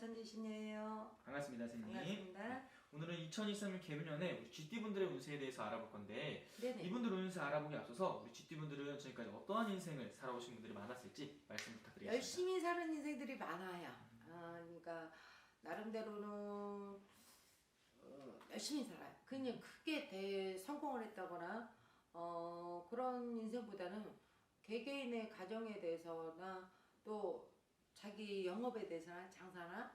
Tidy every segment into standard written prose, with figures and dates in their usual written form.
천지신이에요. 반갑습니다, 선생님. 반갑습니다. 네, 오늘은 2023년 개묘년에 우리 쥐띠분들의 운세에 대해서 알아볼 건데 네네. 이분들 운세 알아보기 앞서서 우리 쥐띠분들은 지금까지 어떠한 인생을 살아오신 분들이 많았을지 말씀 부탁드리겠습니다. 열심히 사는 인생들이 많아요. 그러니까 나름대로는 열심히 살아요. 그냥 크게 성공을 했다거나 그런 인생보다는 개개인의 가정에 대해서나 또 자기 영업에 대해서나 장사나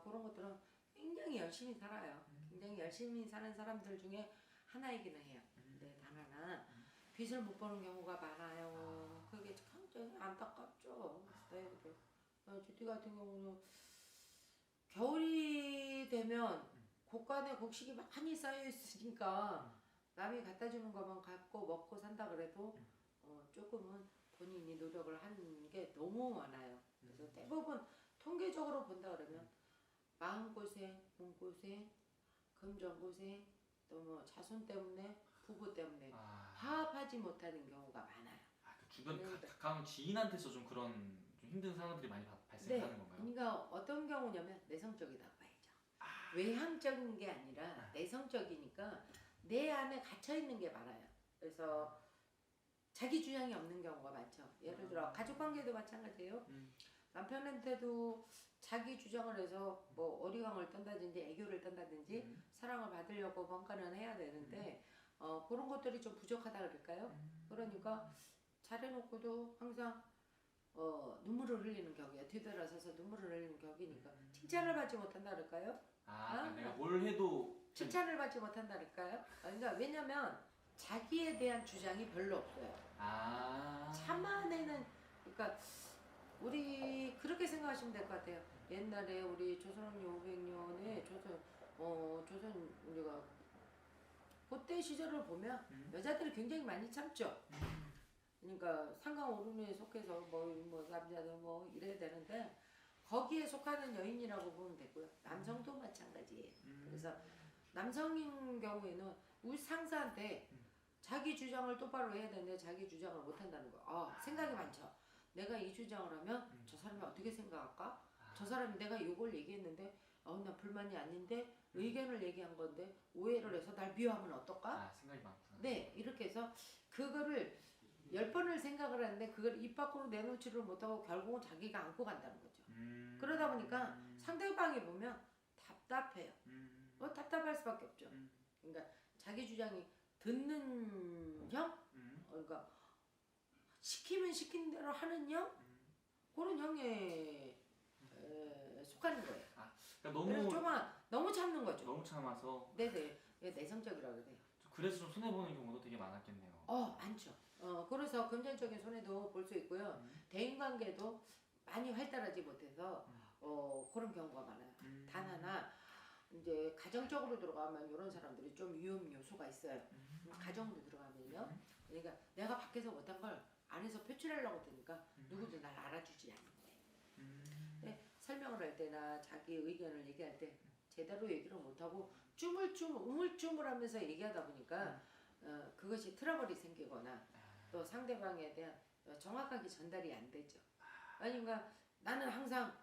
그런 것들은 굉장히 열심히 살아요. 굉장히 열심히 사는 사람들 중에 하나이기는 해요. 근데 단 하나 빚을 못 버는 경우가 많아요. 그게 굉장히 안타깝죠. GT 같은 경우는 겨울이 되면 곡간에 곡식이 많이 쌓여 있으니까 남이 갖다 주는 것만 갖고 먹고 산다 그래도 조금은 본인이 노력을 하는 게 너무 많아요. 그래서 대부분 통계적으로 본다 그러면 마음고생, 몸고생, 금전고생, 또 뭐 자손 때문에, 부부 때문에 화합하지 못하는 경우가 많아요. 그 주변 그러니까. 가까운 지인한테서 좀 그런 좀 힘든 상황들이 많이 발생하는 건가요? 그러니까 어떤 경우냐면 내성적이라고 봐야죠. 외향적인 게 아니라 내성적이니까 내 안에 갇혀 있는 게 많아요. 그래서 자기 주장이 없는 경우가 많죠. 예를 들어 가족관계도 마찬가지예요. 남편한테도 자기 주장을 해서 뭐 어리광을 떤다든지 애교를 떤다든지 사랑을 받으려고 뭔가는 해야 되는데 그런 것들이 좀 부족하다 그럴까요? 그러니까 잘해놓고도 항상 눈물을 흘리는 격이에요. 뒤돌아서서 눈물을 흘리는 격이니까 칭찬을 받지 못한다 그럴까요? 내가 뭘 해도 칭찬을 받지 못한다 그럴까요? 그러니까 왜냐면 자기에 대한 주장이 별로 없어요. 자만에는 그러니까 우리 그렇게 생각하시면 될 것 같아요. 옛날에 우리 조선왕조 500년에 조선 우리가 그때 시절을 보면 여자들이 굉장히 많이 참죠. 그러니까 상강오륜에 속해서 뭐 남자들 뭐 이래야 되는데 거기에 속하는 여인이라고 보면 되고요. 남성도 마찬가지예요. 그래서 남성인 경우에는 우리 상사한테 자기 주장을 똑바로 해야 되는데 자기 주장을 못 한다는 거. 생각이 많죠. 내가 이 주장을 하면 저 사람이 어떻게 생각할까? 저 사람이 내가 이걸 얘기했는데 나 불만이 아닌데 의견을 얘기한 건데 오해를 해서 날 미워하면 어떨까? 생각이 많구나. 네, 이렇게 해서 그거를 10번을 생각을 하는데 그걸 입 밖으로 내놓지를 못하고 결국은 자기가 안고 간다는 거죠. 그러다 보니까 상대방이 보면 답답해요. 답답할 수밖에 없죠. 그러니까 자기 주장이 듣는 형? 그러니까 시키면 시킨 대로 하는 형? 그런 형에 속하는 거예요. 그러니까 너무 참는 거죠. 너무 참아서. 네네. 내성적이라고 그래요. 그래서 좀 손해보는 경우도 되게 많았겠네요. 많죠. 그래서 금전적인 손해도 볼 수 있고요. 대인관계도 많이 활달하지 못해서 그런 경우가 많아요. 단 하나 이제 가정적으로 들어가면 이런 사람들이 좀 위험 요소가 있어요. 가정으로 들어가면요. 그러니까 내가 밖에서 못한 걸 안에서 표출하려고 드니까 누구도 날 알아주지 않는 거예요. 설명을 할 때나 자기 의견을 얘기할 때 제대로 얘기를 못하고 우물쭈물하면서 얘기하다 보니까 그것이 트러블이 생기거나 또 상대방에 대한 정확하게 전달이 안 되죠. 그러니까 나는 항상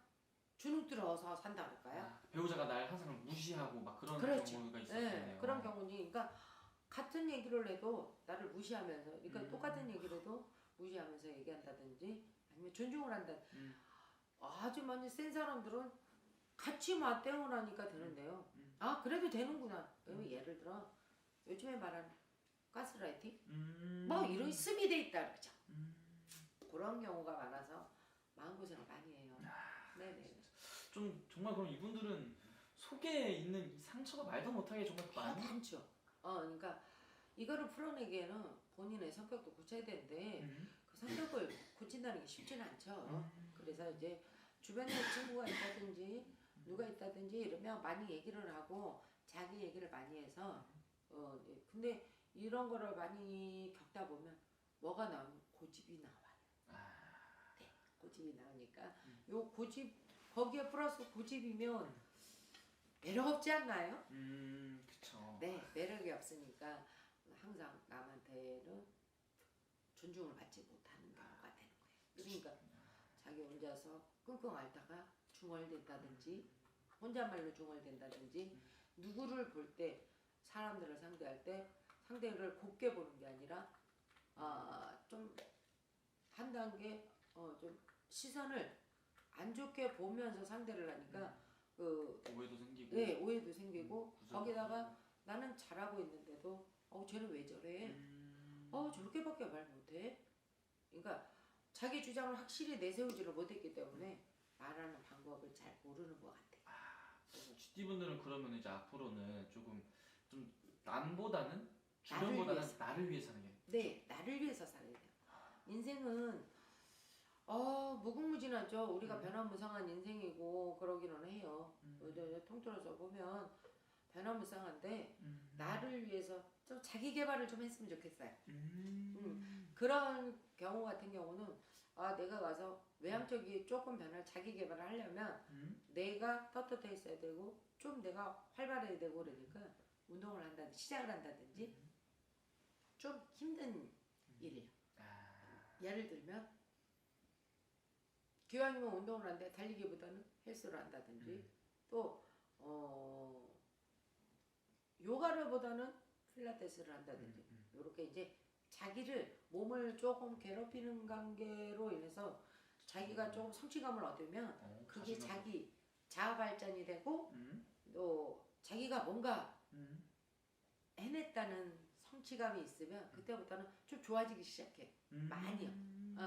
주눅 들어서 산다 그럴까요? 배우자가 날 항상 무시하고 막 그런 그렇죠. 경우가 있었네요. 네, 그런 경우니 그러니까 같은 얘기를 해도 나를 무시하면서 그러니까 똑같은 얘기를 해도 무시하면서 얘기한다든지 아니면 존중을 한다. 아주 많이 센 사람들은 같이 맞대응을 하니까 되는데요. 그래도 되는구나. 예를 들어 요즘에 말하는 가스라이팅? 뭐 이런 습이 돼 있다 그러죠. 그런 경우가 많아서 마음고생을 많이 해요. 네네. 좀 정말 그럼 이분들은 속에 있는 이 상처가 말도 못하게 정말 많죠. 그러니까 이거를 풀어내기에는 본인의 성격도 고쳐야 되는데 그 성격을 고친다는 게 쉽지는 않죠. 그래서 이제 주변에 친구가 있다든지 누가 있다든지 이러면 많이 얘기를 하고 자기 얘기를 많이 해서 근데 이런 거를 많이 겪다 보면 뭐가 나오면 고집이 나와요. 네, 고집이 나오니까 요 고집 거기에 플러스 고집이면 매력 없지 않나요? 그쵸. 네, 매력이 없으니까 항상 남한테는 존중을 받지 못하는 경우가 되는 거예요. 그러니까 자기 혼자서 끙끙 앓다가 중얼댄다든지 혼잣말로 중얼댄다든지 누구를 볼 때 사람들을 상대할 때 상대를 곱게 보는 게 아니라 좀 한 단계 좀 시선을 안 좋게 보면서 상대를 하니까 오해도 생기고. 네, 오해도 생기고 구설도 거기다가 생기고. 나는 잘하고 있는데도 쟤는 왜 저래? 음. 저렇게밖에 말 못해? 그러니까 자기 주장을 확실히 내세우지를 못했기 때문에 말하는 방법을 잘 모르는 것 같아. GT분들은 그러면 이제 앞으로는 조금 좀 남보다는 나를 주변보다는 위해서. 나를 위해 사는 게. 네, 나를 위해서 살아야 돼요. 인생은 무궁무진하죠. 우리가 변화무쌍한 인생이고 그러기는 해요. 통틀어서 보면 변화무쌍한데 나를 위해서 좀 자기 개발을 좀 했으면 좋겠어요. 그런 경우 같은 경우는 내가 가서 외향적이 조금 자기 개발을 하려면 내가 떳떳해 있어야 되고 좀 내가 활발해야 되고 그러니까 운동을 한다든지 시작을 한다든지 좀 힘든 일이에요. 예를 들면 기왕이면 운동을 하는데 달리기보다는 헬스를 한다든지 또 요가를 보다는 필라테스를 한다든지 이렇게 이제 자기를 몸을 조금 괴롭히는 관계로 인해서 자기가 조금 성취감을 얻으면 그게 자기 자아 발전이 되고 또 자기가 뭔가 해냈다는 성취감이 있으면 그때부터는 좀 좋아지기 시작해. 많이요.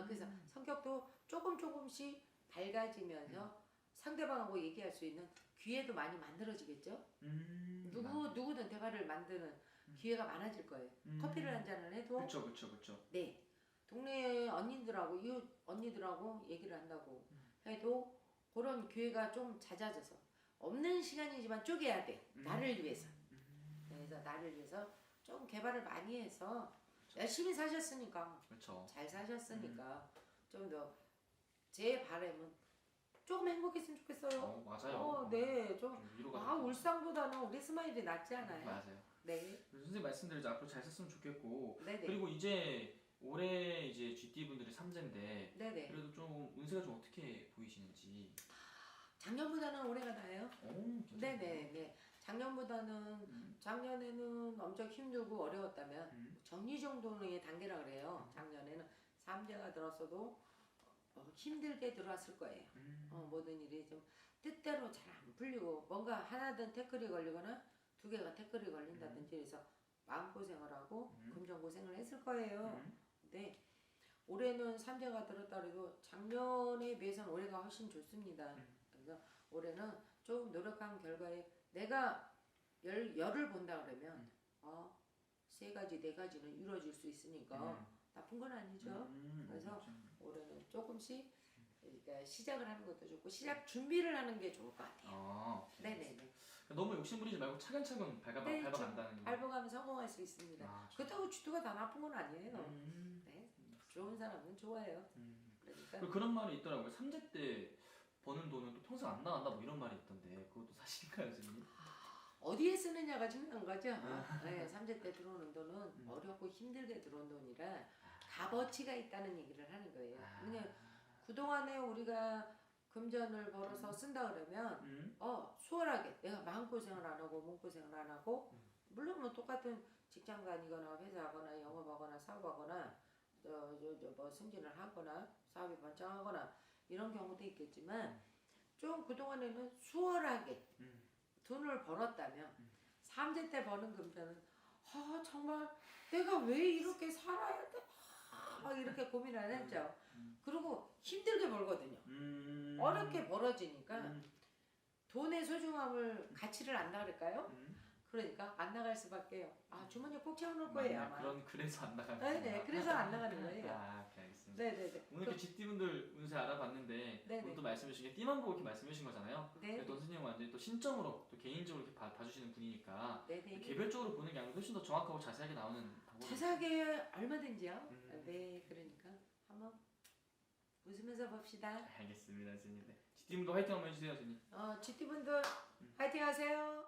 그래서 성격도 조금씩 밝아지면서 상대방하고 얘기할 수 있는 기회도 많이 만들어지겠죠. 누구든 대화를 만드는 기회가 많아질 거예요. 커피를 한 잔을 해도 그쵸. 네, 동네 언니들하고 이웃 언니들하고 얘기를 한다고 해도 그런 기회가 좀 잦아져서 없는 시간이지만 쪼개야 돼. 나를 위해서. 그래서 나를 위해서 좀 개발을 많이 해서 열심히 사셨으니까 그쵸. 잘 사셨으니까 좀 더 제 바람은 조금 행복했으면 좋겠어요. 맞아요. 네, 좀 위로가 되고. 울상보다는 우리 스마일이 낫지 않아요? 맞아요. 네. 선생님 말씀대로 이제 앞으로 잘 썼으면 좋겠고. 네네. 그리고 이제 올해 이제 GT 분들이 3제인데 네네. 그래도 좀 운세가 좀 어떻게 보이시는지. 작년보다는 올해가 나아요. 괜찮아요. 네네네. 작년에는 엄청 힘들고 어려웠다면 정리정돈의 단계라 그래요. 작년에는 삼재가 들었어도 힘들게 들어왔을 거예요. 모든 일이 좀 뜻대로 잘 안 풀리고 뭔가 하나든 태클이 걸리거나 두 개가 태클이 걸린다든지 해서 마음고생을 하고 금전고생을 했을 거예요. 근데 올해는 삼재가 들었다 그래도 작년에 비해서는 올해가 훨씬 좋습니다. 그래서 올해는 조금 노력한 결과에 내가 열을 본다 그러면 세 가지 네 가지는 이루어질 수 있으니까 나쁜 건 아니죠. 그래서 올해는 조금씩 그러니까 시작을 하는 것도 좋고 시작 준비를 하는 게 좋을 것 같아요. 네네네. 너무 욕심부리지 말고 차근차근 밟아간다는 거. 밟아가면 성공할 수 있습니다. 그렇다고 주투가 다 나쁜 건 아니에요. 네, 좋은 사람은 좋아요. 그러니까 그런 말이 있더라고요. 3제 때 버는 돈은 또 평생 안 나간다 뭐 이런 말이 있던데 그것도 사실인가요, 선생님? 어디에 쓰느냐가 중요한 거죠. 네, 3제 때 들어오는 돈은 어렵고 힘들게 들어온 돈이라 값어치가 있다는 얘기를 하는 거예요. 그냥 그동안에 우리가 금전을 벌어서 쓴다 그러면 수월하게 내가 마음고생을 안 하고 몸고생을 안 하고 물론 뭐 똑같은 직장 다니거나 회사하거나 영업하거나 사업하거나 뭐 승진을 하거나 사업이 번창하거나 이런 경우도 있겠지만 좀 그동안에는 수월하게 돈을 벌었다면 3제 때 버는 금전은 정말 내가 왜 이렇게 살아야 돼? 막 이렇게 고민을 했죠. 그리고 힘들게 벌거든요. 어렵게 벌어지니까 돈의 소중함을 가치를 안 나갈까요? 그러니까 안 나갈 수밖에요. 주머니에 꼭 채워놓을 거예요 아마. 그래서 안 나가는 네, 그래서 안 나가는 거예요. 오케이, 알겠습니다. 네네네. 오늘 이렇게 GT분들 운세 알아봤는데 오늘 또 말씀해주신 게 띠만 보고 이렇게 말씀해주신 거잖아요. 네. 또 선생님은 완전히 또 신점으로 또 개인적으로 이렇게 봐주시는 분이니까 네네. 개별적으로 보는 게 아니라 훨씬 더 정확하고 자세하게 나오는 방법이 자세하게 얼마든지요. 네, 그러니까 한번 웃으면서 봅시다. 알겠습니다, 선생님. GT분도 화이팅 한번 해주세요, 선생님. GT분들 화이팅 하세요.